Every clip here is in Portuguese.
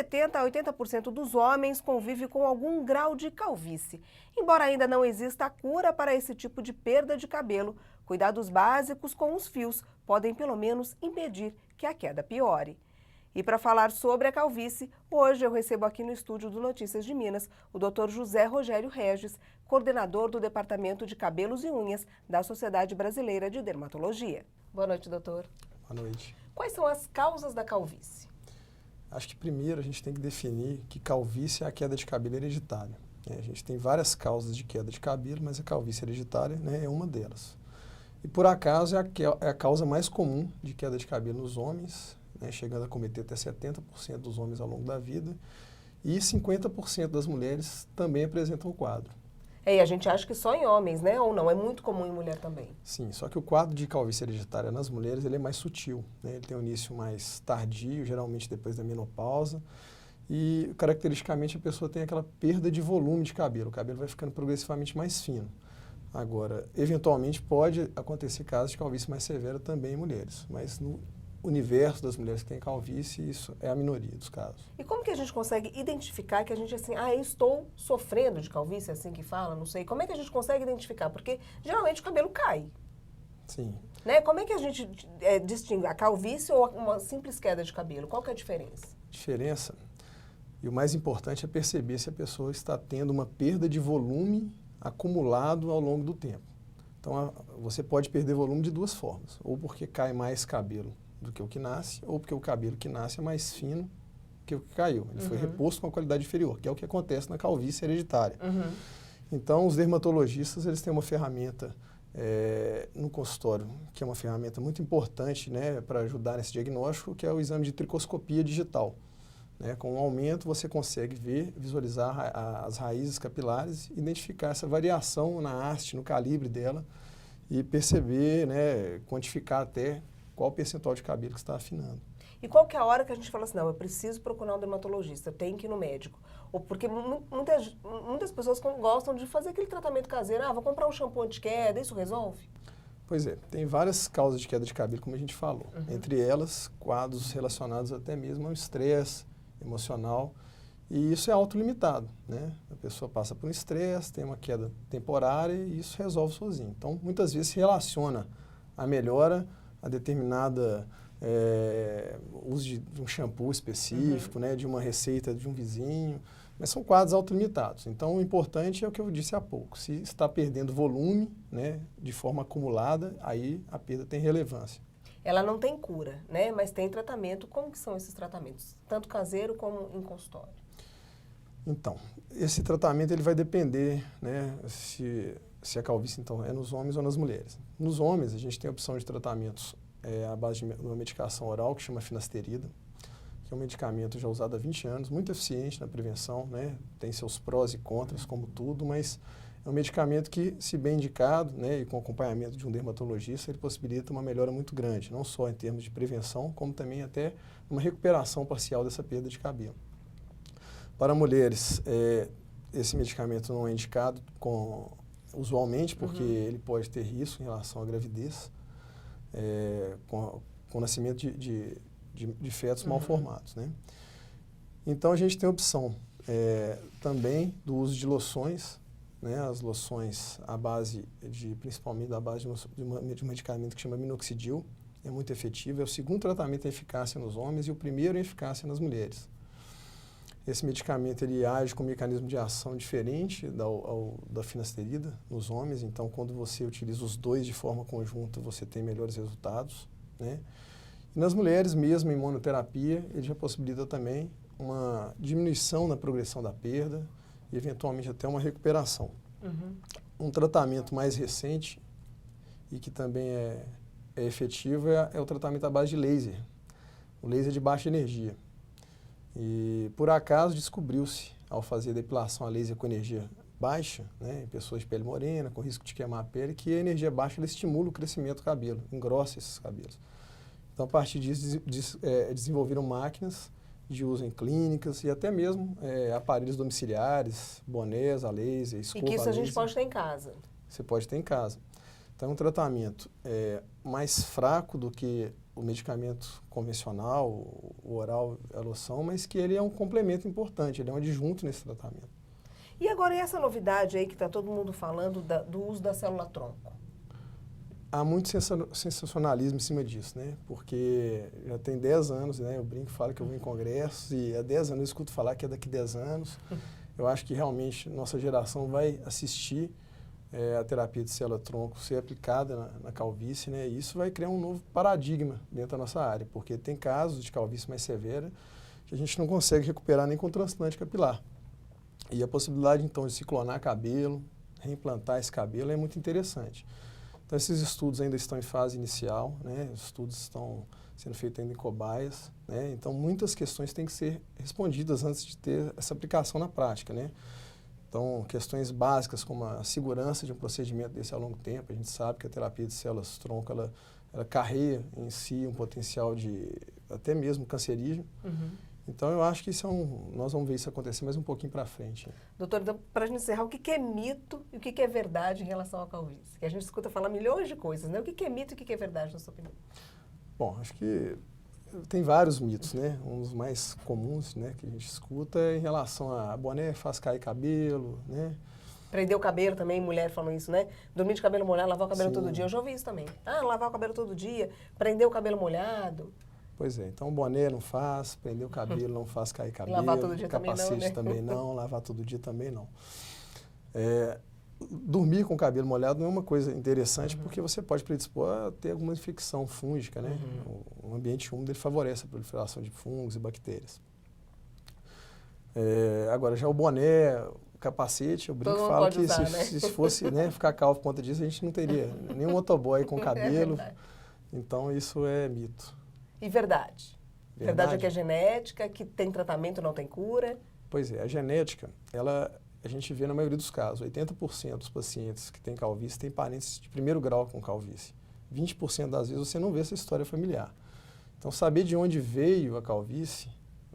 70% a 80% dos homens convive com algum grau de calvície. Embora ainda não exista a cura para esse tipo de perda de cabelo, cuidados básicos com os fios podem pelo menos impedir que a queda piore. E para falar sobre a calvície, hoje eu recebo aqui no estúdio do Notícias de Minas o Dr. José Rogério Regis, coordenador do Departamento de Cabelos e Unhas da Sociedade Brasileira de Dermatologia. Boa noite, doutor. Boa noite. Quais são as causas da calvície? Acho que primeiro a gente tem que definir que calvície é a queda de cabelo hereditária. A gente tem várias causas de queda de cabelo, mas a calvície hereditária, né, é uma delas. E por acaso é a causa mais comum de queda de cabelo nos homens, né, chegando a cometer até 70% dos homens ao longo da vida, e 50% das mulheres também apresentam o quadro. E a gente acha que só em homens, né? Ou não? É muito comum em mulher também. Sim, só que o quadro de calvície hereditária nas mulheres ele é mais sutil, né? Ele tem um início mais tardio, geralmente depois da menopausa, e caracteristicamente a pessoa tem aquela perda de volume de cabelo, o cabelo vai ficando progressivamente mais fino. Agora, eventualmente pode acontecer casos de calvície mais severa também em mulheres, mas no universo das mulheres que têm calvície, isso é a minoria dos casos. E como que a gente consegue identificar que a gente assim, eu estou sofrendo de calvície, é assim que fala, não sei. Como é que a gente consegue identificar? Porque geralmente o cabelo cai. Sim. Né? Como é que a gente distingue a calvície ou uma simples queda de cabelo? Qual que é a diferença? Diferença, e o mais importante é perceber se a pessoa está tendo uma perda de volume acumulado ao longo do tempo. Então, você pode perder volume de duas formas, ou porque cai mais cabelo do que o que nasce, ou porque o cabelo que nasce é mais fino que o que caiu. Ele foi reposto com uma qualidade inferior, que é o que acontece na calvície hereditária. Então, os dermatologistas eles têm uma ferramenta no consultório, que é uma ferramenta muito importante, né, para ajudar nesse diagnóstico, que é o exame de tricoscopia digital. Né, com o aumento, você consegue visualizar as raízes capilares, identificar essa variação na haste, no calibre dela, e perceber, né, quantificar até qual o percentual de cabelo que está afinando. E qual que é a hora que a gente fala assim, não, eu preciso procurar um dermatologista, eu tenho que ir no médico? Ou porque muitas pessoas gostam de fazer aquele tratamento caseiro, vou comprar um shampoo anti-queda, isso resolve? Pois é, tem várias causas de queda de cabelo, como a gente falou. Entre elas, quadros relacionados até mesmo ao estresse emocional, e isso é autolimitado, né? A pessoa passa por um estresse, tem uma queda temporária e isso resolve sozinho. Então, muitas vezes se relaciona a melhora a determinada uso de um shampoo específico, né, de uma receita de um vizinho, mas são quadros autolimitados. Então, o importante é o que eu disse há pouco. Se está perdendo volume, né, de forma acumulada, aí a perda tem relevância. Ela não tem cura, né, mas tem tratamento. Como que são esses tratamentos? Tanto caseiro como em consultório? Então, esse tratamento ele vai depender, né, se a calvície então é nos homens ou nas mulheres. Nos homens, a gente tem a opção de tratamentos à base de uma medicação oral que chama finasterida, que é um medicamento já usado há 20 anos, muito eficiente na prevenção, né, tem seus prós e contras, como tudo, mas é um medicamento que, se bem indicado, né, e com acompanhamento de um dermatologista, ele possibilita uma melhora muito grande, não só em termos de prevenção, como também até uma recuperação parcial dessa perda de cabelo. Para mulheres, esse medicamento não é indicado usualmente, porque ele pode ter risco em relação à gravidez, com o nascimento de fetos mal formados, né? Então, a gente tem a opção também do uso de loções, né? As loções principalmente à base de um medicamento que chama minoxidil, é muito efetivo, é o segundo tratamento em eficácia nos homens e o primeiro em eficácia nas mulheres. Esse medicamento ele age com um mecanismo de ação diferente da finasterida nos homens, então quando você utiliza os dois de forma conjunta, você tem melhores resultados, né? E nas mulheres, mesmo em monoterapia, ele já possibilita também uma diminuição na progressão da perda e eventualmente até uma recuperação. Um tratamento mais recente e que também é efetivo é o tratamento à base de laser, o laser de baixa energia. E, por acaso, descobriu-se, ao fazer depilação a laser com energia baixa, né, em pessoas de pele morena, com risco de queimar a pele, que a energia baixa ela estimula o crescimento do cabelo, engrossa esses cabelos. Então, a partir disso, desenvolveram máquinas de uso em clínicas e até mesmo aparelhos domiciliares, bonés a laser, escova a laser. E que isso a gente pode ter em casa. Você pode ter em casa. Então, é um tratamento mais fraco do que o medicamento convencional, o oral, a loção, mas que ele é um complemento importante, ele é um adjunto nesse tratamento. E agora, e essa novidade aí que está todo mundo falando do uso da célula-tronco? Há muito sensacionalismo em cima disso, né? Porque já tem 10 anos, né? Eu brinco e falo que eu vou em congressos e há 10 anos eu escuto falar que é daqui 10 anos. Eu acho que realmente nossa geração vai assistir a terapia de célula-tronco ser aplicada na calvície, né? E isso vai criar um novo paradigma dentro da nossa área, porque tem casos de calvície mais severa que a gente não consegue recuperar nem com transplante capilar. E a possibilidade, então, de se clonar cabelo, reimplantar esse cabelo é muito interessante. Então, esses estudos ainda estão em fase inicial, né? Os estudos estão sendo feitos ainda em cobaias, né? Então, muitas questões têm que ser respondidas antes de ter essa aplicação na prática, né? Então, questões básicas como a segurança de um procedimento desse a longo tempo. A gente sabe que a terapia de células-tronco, ela carrega em si um potencial de até mesmo cancerígeno. Uhum. Então, eu acho que isso nós vamos ver isso acontecer mais um pouquinho para frente. Doutor, então, para a gente encerrar, o que é mito e o que é verdade em relação à calvície? Que a gente escuta falar milhões de coisas, né? O que é mito e o que é verdade, na sua opinião? Bom, acho que tem vários mitos, né? Um dos mais comuns, né, que a gente escuta é em relação a boné faz cair cabelo, né? Prender o cabelo também, mulher falam isso, né? Dormir de cabelo molhado, lavar o cabelo Sim. todo dia. Eu já ouvi isso também. Ah, lavar o cabelo todo dia, prender o cabelo molhado. Pois é, então boné não faz, prender o cabelo não faz cair cabelo, lavar todo dia capacete também não, lavar todo dia também não. Dormir com o cabelo molhado não é uma coisa interessante, porque você pode predispor a ter alguma infecção fúngica, né? O ambiente úmido ele favorece a proliferação de fungos e bactérias. Agora, já o boné, o capacete, eu brinco e falo que usar, se fosse, né, ficar calvo por conta disso, a gente não teria nenhum motoboy com cabelo. Então, isso é mito. E verdade? Verdade é que é genética, que tem tratamento, não tem cura? Pois é, a genética, a gente vê na maioria dos casos, 80% dos pacientes que têm calvície têm parentes de primeiro grau com calvície. 20% das vezes você não vê essa história familiar. Então, saber de onde veio a calvície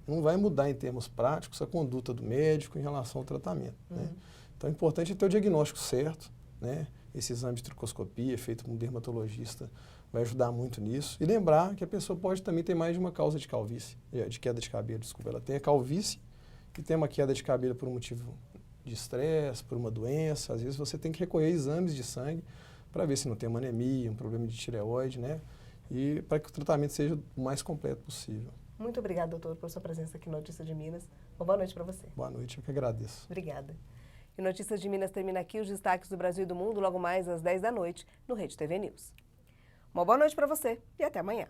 não vai mudar em termos práticos a conduta do médico em relação ao tratamento, né? Então, é importante ter o diagnóstico certo, né? Esse exame de tricoscopia feito por um dermatologista vai ajudar muito nisso. E lembrar que a pessoa pode também ter mais de uma causa de calvície, de queda de cabelo, desculpa. Ela tem a calvície e tem uma queda de cabelo por um motivo de estresse, por uma doença. Às vezes você tem que recolher exames de sangue para ver se não tem uma anemia, um problema de tireoide, né? E para que o tratamento seja o mais completo possível. Muito obrigada, doutor, por sua presença aqui no Notícias de Minas. Uma boa noite para você. Boa noite, eu que agradeço. Obrigada. E Notícias de Minas termina aqui. Os destaques do Brasil e do mundo logo mais às 10 da noite no Rede TV News. Uma boa noite para você e até amanhã.